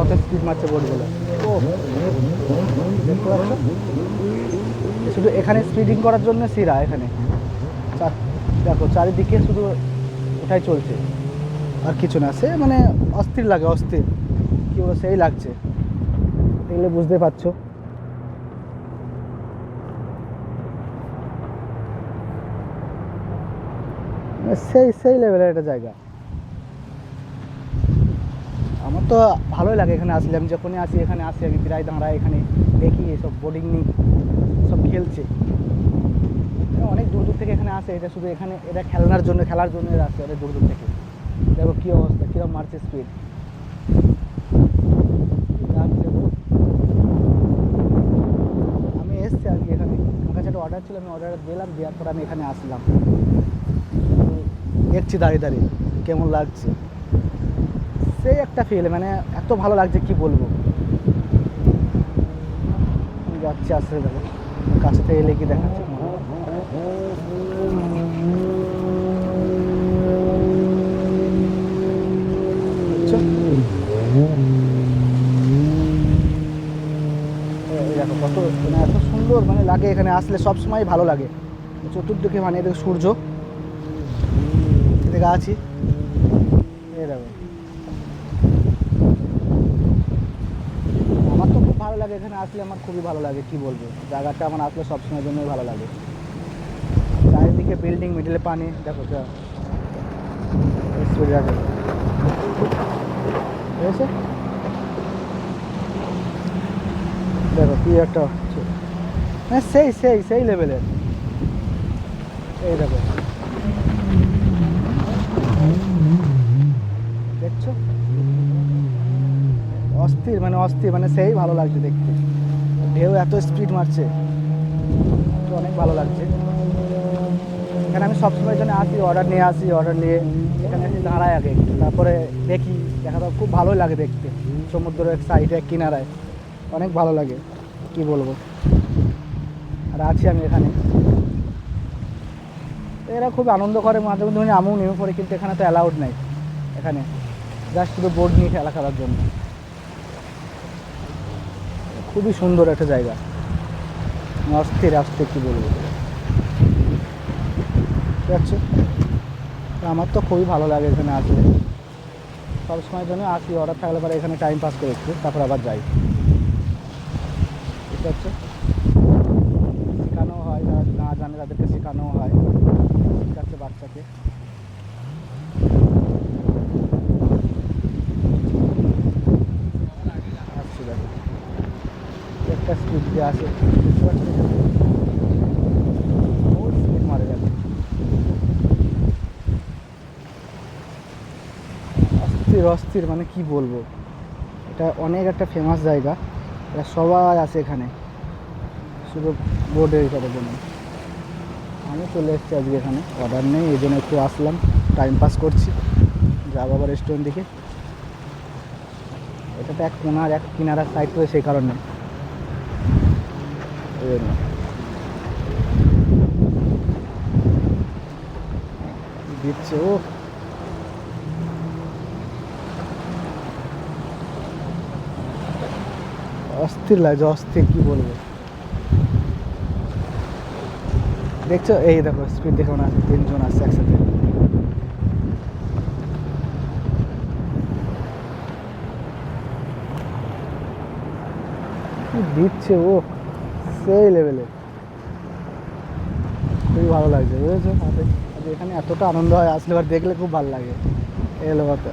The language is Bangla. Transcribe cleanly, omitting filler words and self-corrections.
কত স্পিড মারছে বোটগুলো। ও দেখতে পাচ্ছ, শুধু এখানে স্পিডিং করার জন্য সিরা এখানে দেখো চারিদিকে শুধু ওটাই চলছে, আর কিছু না। সে মানে অস্থির লাগে, অস্থির কি বলো, সেই লাগছে এগুলো, বুঝতে পারছো। সেই সেই লেভেলের একটা জায়গা। আমার তো ভালোই লাগে এখানে আসলে, আমি যখনই আসি এখানে আসি, আমি প্রায় দাঁড়াই এখানে দেখি এসব বোর্ডিং নিয়ে সব খেলছে। অনেক দূর দূর থেকে এখানে আসে, এটা শুধু এখানে এটা খেলার জন্য আসে অনেক দূর দূর থেকে। দেখো কী অবস্থা, কীরকম মারছে স্পিড। আমি এসছি আজকে এখানে, আমার কাছে একটা অর্ডার ছিল, আমি অর্ডার দিলাম, দেওয়ার পর আমি এখানে আসলাম, দেখছি দাঁড়িয়ে দাঁড়িয়ে কেমন লাগছে। সেই একটা ফিল, মানে এত ভালো লাগছে কি বলবো। যাচ্ছি আসতে, দেখো কাছে থেকে এলে কি দেখাচ্ছে। দেখো কত মানে এত সুন্দর মানে লাগে এখানে আসলে, সব সময় ভালো লাগে। চতুর্দিকে মানে এদিকে সূর্য, এদিকে আছি, এই দেখো। আমার তো খুব ভালো লাগে এখানে আসলে, আমার খুবই ভালো লাগে কি বলবো, জায়গাটা আমার আসলে সবসময়ের জন্যই ভালো লাগে। চারিদিকে বিল্ডিং, মিডিলে পানি, দেখো দেখো কি একটা হচ্ছে, হ্যাঁ সেই সেই সেই লেভেলের। এই দেখো দেখছো, অস্থির মানে অস্থির, মানে সেই ভালো লাগছে দেখতে। ঢেউ এত স্পিড মারছে, তো অনেক ভালো লাগছে। এখানে আমি সবসময় জন্য আসি, অর্ডার নিয়ে আসি, অর্ডার নিয়ে এখানে এসে দাঁড়াই আগে, তারপরে দেখি, দেখা তো খুব ভালোই লাগে দেখতে। সমুদ্রের সাইডে কিনারায় অনেক ভালো লাগে কি বলবো। আর আছি আমি এখানে, এরা খুব আনন্দ করে, মাঝে মধ্যে আমিও নেমে পড়ি, কিন্তু এখানে তো অ্যালাউড নেই। এখানে জাস্ট শুধু বোর্ড নিয়ে খেলার জন্য। খুবই সুন্দর একটা জায়গা, অস্থির অস্থির কী বলবো, ঠিক আছে। আমার তো খুবই ভালো লাগে এখানে আসলে, সবসময়ের জন্য আসি, অর্ডার থাকলে পরে এখানে টাইম পাস করে একটু, তারপর আবার যাই, ঠিক আছে। শেখানো হয়, যারা না জানে তাদেরকে শেখানো হয়, ঠিক আছে, বাচ্চাকে। আসছি দেখো একটা স্পিড দিয়ে আসে, বুঝতে পারছি স্পিড মারে যাবে, অস্থির অস্থির মানে কি বলবো। এটা অনেক একটা ফেমাস জায়গা, এটা সবাই আসে এখানে শুধু বোর্ডের করার জন্য। আমি চলে এসেছি আজকে এখানে, অর্ডার নেই, এই জন্য একটু আসলাম, টাইম পাস করছি, যাবো আবার রেস্টুরেন্ট দিকে। এটা তো এক কিনারার সাইড করে, সেই কারণে দিচ্ছে ও। অস্থির লাগছে, অস্থির কি বলবো। দেখছো এই দেখো স্পিড দেখে মনে আছে, 3 জন আসছে একসাথে। দিচ্ছে ও, সেই লেভেলে, খুবই ভালো লাগছে বুঝেছো। এখানে এতটা আনন্দ হয় আসলে, এবার দেখলে খুব ভালো লাগে, এই হলো কথা।